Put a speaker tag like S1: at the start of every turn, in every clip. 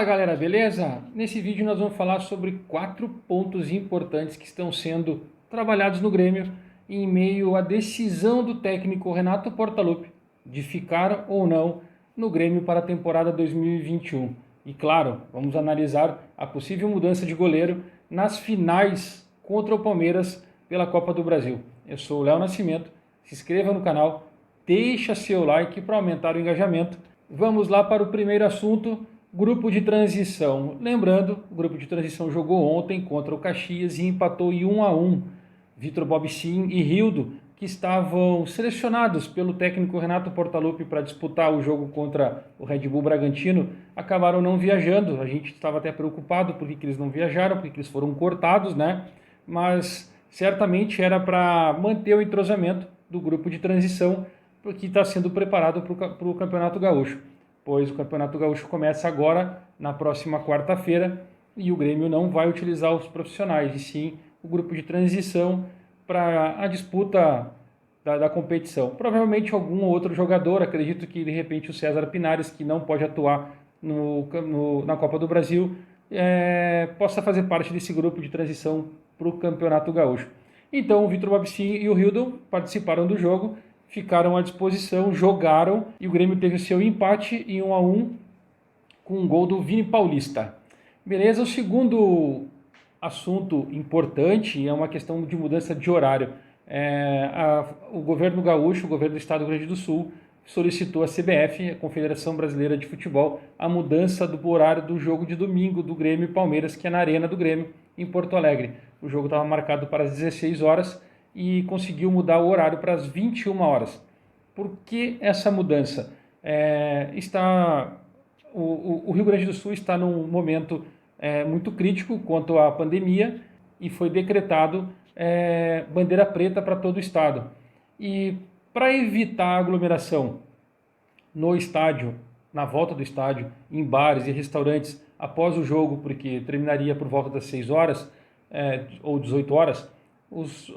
S1: Fala galera, beleza? Nesse vídeo nós vamos falar sobre 4 pontos importantes que estão sendo trabalhados no Grêmio em meio à decisão do técnico Renato Portaluppi de ficar ou não no Grêmio para a temporada 2021. E claro, vamos analisar a possível mudança de goleiro nas finais contra o Palmeiras pela Copa do Brasil. Eu sou o Léo Nascimento, se inscreva no canal, deixa seu like para aumentar o engajamento. Vamos lá para o primeiro assunto. Grupo de transição. Lembrando, o grupo de transição jogou ontem contra o Caxias e empatou em 1-1. Vitor Bobsin e Rildo, que estavam selecionados pelo técnico Renato Portaluppi para disputar o jogo contra o Red Bull Bragantino, acabaram não viajando. A gente estava até preocupado porque eles não viajaram, porque eles foram cortados, né? Mas certamente era para manter o entrosamento do grupo de transição, que está sendo preparado para o Campeonato Gaúcho, pois o Campeonato Gaúcho começa agora, na próxima quarta-feira, e o Grêmio não vai utilizar os profissionais, e sim o grupo de transição para a disputa da competição. Provavelmente algum outro jogador, acredito que de repente o César Pinares, que não pode atuar na Copa do Brasil, possa fazer parte desse grupo de transição para o Campeonato Gaúcho. Então o Vitor Bobsin e o Rildo participaram do jogo, ficaram à disposição, jogaram, e o Grêmio teve o seu empate em 1-1 com um gol do Vini Paulista. Beleza? O segundo assunto importante é uma questão de mudança de horário. O governo gaúcho, o governo do estado do Rio Grande do Sul, solicitou à CBF, a Confederação Brasileira de Futebol, a mudança do horário do jogo de domingo do Grêmio e Palmeiras, que é na Arena do Grêmio, em Porto Alegre. O jogo estava marcado para as 16 horas, e conseguiu mudar o horário para as 21 horas. Por que essa mudança? O Rio Grande do Sul está num momento muito crítico quanto à pandemia e foi decretado bandeira preta para todo o estado. E para evitar a aglomeração no estádio, na volta do estádio, em bares e restaurantes após o jogo, porque terminaria por volta das 6 horas ou 18 horas,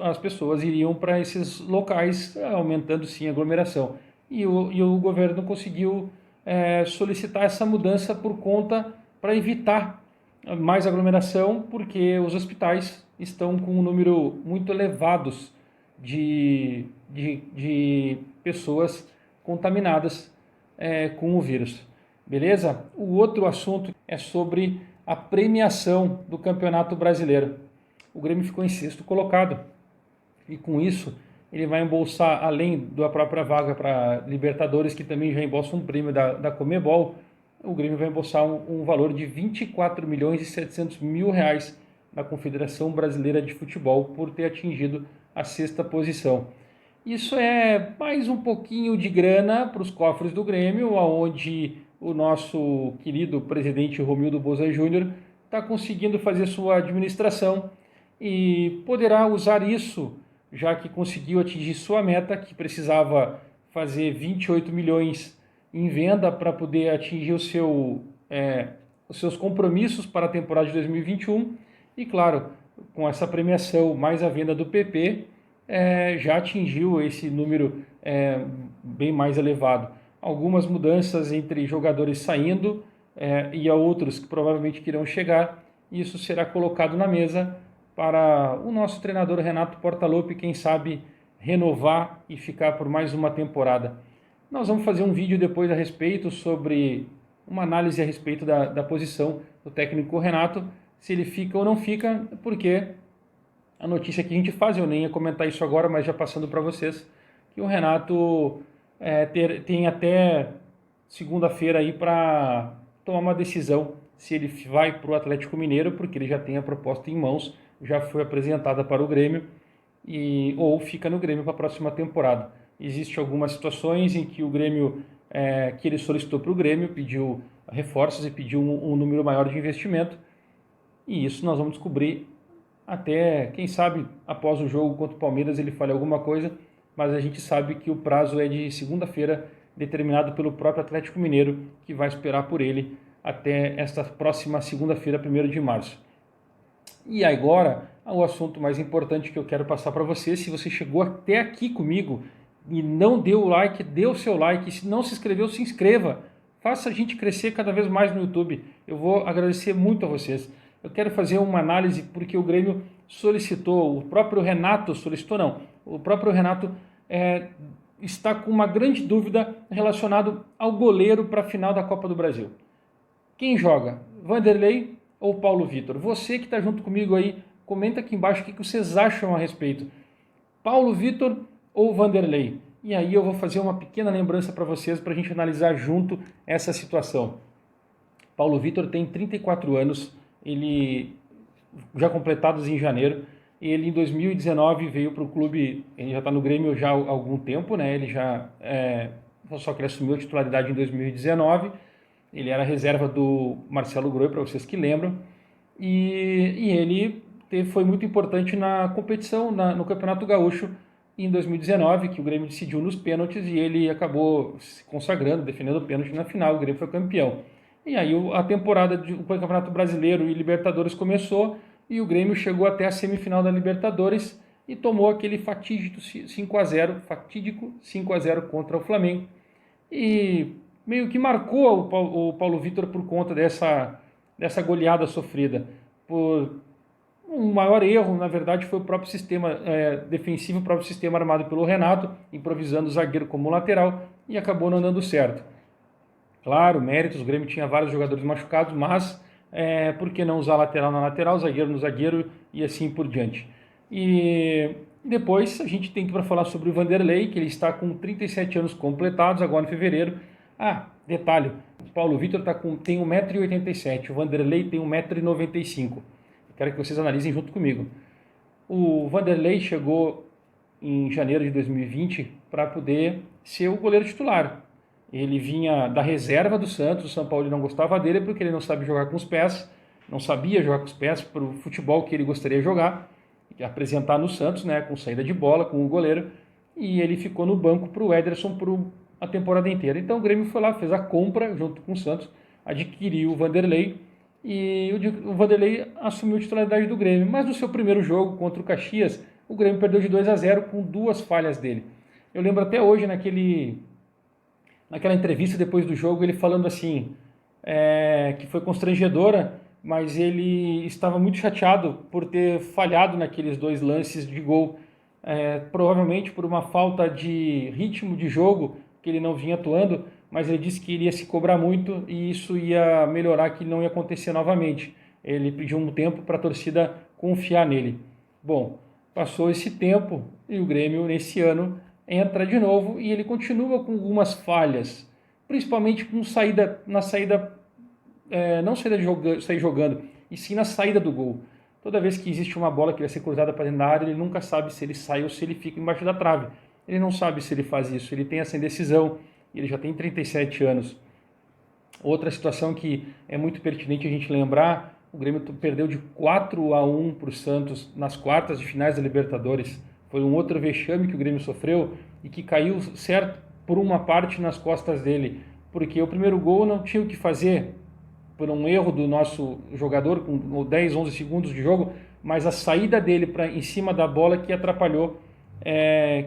S1: as pessoas iriam para esses locais, aumentando sim a aglomeração. E o governo conseguiu solicitar essa mudança para evitar mais aglomeração, porque os hospitais estão com um número muito elevado de pessoas contaminadas com o vírus. Beleza? O outro assunto é sobre a premiação do Campeonato Brasileiro. O Grêmio ficou em sexto colocado e com isso ele vai embolsar, além da própria vaga para Libertadores, que também já embolsa um prêmio da Conmebol, o Grêmio vai embolsar um valor de 24 milhões e 700 mil reais na Confederação Brasileira de Futebol por ter atingido a sexta posição. Isso é mais um pouquinho de grana para os cofres do Grêmio, onde o nosso querido presidente Romildo Bolzan Júnior está conseguindo fazer sua administração e poderá usar isso, já que conseguiu atingir sua meta, que precisava fazer 28 milhões em venda para poder atingir os seus compromissos para a temporada de 2021. E claro, com essa premiação mais a venda do PP, já atingiu esse número bem mais elevado. Algumas mudanças entre jogadores saindo e a outros que provavelmente irão chegar, isso será colocado na mesa para o nosso treinador Renato Portaluppi, quem sabe renovar e ficar por mais uma temporada. Nós vamos fazer um vídeo depois a respeito sobre uma análise a respeito da posição do técnico Renato, se ele fica ou não fica, porque a notícia que a gente faz, eu nem ia comentar isso agora, mas já passando para vocês, que o Renato tem até segunda-feira aí para tomar uma decisão se ele vai para o Atlético Mineiro, porque ele já tem a proposta em mãos, já foi apresentada para o Grêmio, ou fica no Grêmio para a próxima temporada. Existem algumas situações em que o Grêmio, que ele solicitou para o Grêmio, pediu reforços e pediu um número maior de investimento, e isso nós vamos descobrir até, quem sabe, após o jogo contra o Palmeiras ele fale alguma coisa, mas a gente sabe que o prazo é de segunda-feira, determinado pelo próprio Atlético Mineiro, que vai esperar por ele até esta próxima segunda-feira, 1º de março. E agora, o assunto mais importante que eu quero passar para você, se você chegou até aqui comigo e não deu o like, dê o seu like, se não se inscreveu, se inscreva, faça a gente crescer cada vez mais no YouTube. Eu vou agradecer muito a vocês. Eu quero fazer uma análise porque o Grêmio solicitou, o próprio Renato solicitou, não, o próprio Renato está com uma grande dúvida relacionado ao goleiro para a final da Copa do Brasil. Quem joga? Vanderlei ou Paulo Vitor? Você que está junto comigo aí, comenta aqui embaixo o que vocês acham a respeito. Paulo Vitor ou Vanderlei? E aí eu vou fazer uma pequena lembrança para vocês para a gente analisar junto essa situação. Paulo Vitor tem 34 anos, ele já completados em janeiro. Ele em 2019 veio para o clube, ele já está no Grêmio já há algum tempo, né? Ele já só que ele assumiu a titularidade em 2019. Ele era reserva do Marcelo Groi, para vocês que lembram, e ele foi muito importante na competição, no Campeonato Gaúcho em 2019, que o Grêmio decidiu nos pênaltis e ele acabou se consagrando, defendendo o pênalti na final, o Grêmio foi campeão. E aí a temporada do Campeonato Brasileiro e Libertadores começou e o Grêmio chegou até a semifinal da Libertadores e tomou aquele fatídico 5 a 0 contra o Flamengo. E meio que marcou o Paulo Vitor por conta dessa goleada sofrida. Por um maior erro, na verdade, foi o próprio sistema defensivo, o próprio sistema armado pelo Renato, improvisando o zagueiro como lateral e acabou não dando certo. Claro, méritos, o Grêmio tinha vários jogadores machucados, mas por que não usar lateral na lateral, zagueiro no zagueiro e assim por diante. E depois a gente tem que falar sobre o Vanderlei, que ele está com 37 anos completados agora em fevereiro. Ah, detalhe, o Paulo Vitor tem 1,87 m, o Vanderlei tem 1,95 m. Quero que vocês analisem junto comigo. O Vanderlei chegou em janeiro de 2020 para poder ser o goleiro titular. Ele vinha da reserva do Santos, o São Paulo não gostava dele porque ele não sabe jogar com os pés, não sabia jogar com os pés para o futebol que ele gostaria de jogar, apresentar no Santos, né, com saída de bola, com o goleiro, e ele ficou no banco para o Ederson por a temporada inteira. Então o Grêmio foi lá, fez a compra junto com o Santos, adquiriu o Vanderlei, e o Vanderlei assumiu a titularidade do Grêmio. Mas no seu primeiro jogo contra o Caxias, o Grêmio perdeu de 2 a 0 com 2 falhas dele. Eu lembro até hoje, naquela entrevista depois do jogo, ele falando assim, que foi constrangedora, mas ele estava muito chateado por ter falhado naqueles 2 lances de gol, provavelmente por uma falta de ritmo de jogo, que ele não vinha atuando, mas ele disse que iria se cobrar muito e isso ia melhorar, que não ia acontecer novamente. Ele pediu um tempo para a torcida confiar nele. Bom, passou esse tempo e o Grêmio, nesse ano, entra de novo e ele continua com algumas falhas, principalmente com não sair jogando, e sim na saída do gol. Toda vez que existe uma bola que vai ser cruzada para dentro da área, ele nunca sabe se ele sai ou se ele fica embaixo da trave. Ele não sabe se ele faz isso, ele tem essa indecisão, ele já tem 37 anos. Outra situação que é muito pertinente a gente lembrar, o Grêmio perdeu de 4 a 1 para o Santos nas quartas de finais da Libertadores. Foi um outro vexame que o Grêmio sofreu e que caiu, certo, por uma parte nas costas dele, porque o primeiro gol não tinha o que fazer por um erro do nosso jogador com 10, 11 segundos de jogo, mas a saída dele em cima da bola que atrapalhou,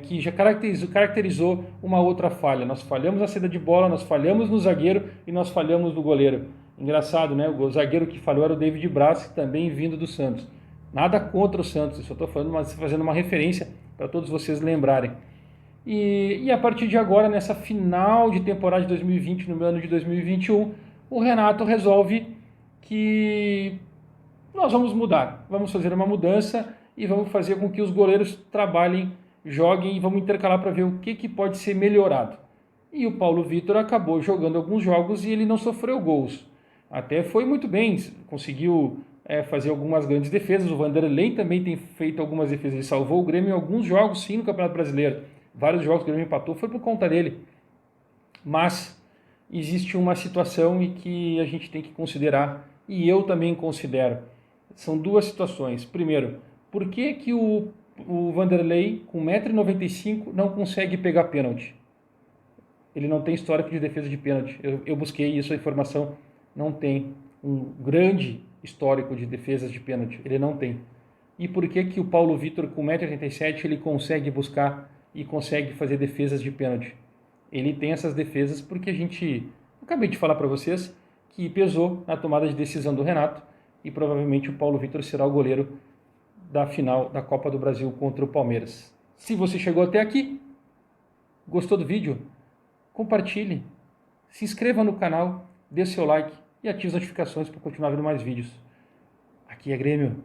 S1: que já caracterizou uma outra falha. Nós falhamos na saída de bola, nós falhamos no zagueiro e nós falhamos no goleiro. Engraçado, né? O zagueiro que falhou era o David Braz, também vindo do Santos. Nada contra o Santos, eu só estou fazendo uma referência para todos vocês lembrarem. E a partir de agora, nessa final de temporada de 2020, no ano de 2021, o Renato resolve que nós vamos mudar, vamos fazer uma mudança e vamos fazer com que os goleiros trabalhem, joguem e vamos intercalar para ver o que pode ser melhorado. E o Paulo Vitor acabou jogando alguns jogos e ele não sofreu gols. Até foi muito bem, conseguiu fazer algumas grandes defesas. O Vanderlei também tem feito algumas defesas, ele salvou o Grêmio em alguns jogos sim no Campeonato Brasileiro. Vários jogos que o Grêmio empatou foi por conta dele. Mas existe uma situação e que a gente tem que considerar, e eu também considero. São duas situações. Primeiro, por que o Vanderlei, com 1,95 m, não consegue pegar pênalti? Ele não tem histórico de defesa de pênalti. Eu busquei isso, a informação não tem um grande histórico de defesas de pênalti. Ele não tem. E por que o Paulo Vitor, com 1,87 m, ele consegue buscar e consegue fazer defesas de pênalti? Ele tem essas defesas porque Acabei de falar para vocês que pesou na tomada de decisão do Renato e provavelmente o Paulo Vitor será o goleiro da final da Copa do Brasil contra o Palmeiras. Se você chegou até aqui, gostou do vídeo, compartilhe, se inscreva no canal, dê seu like e ative as notificações para continuar vendo mais vídeos. Aqui é Grêmio.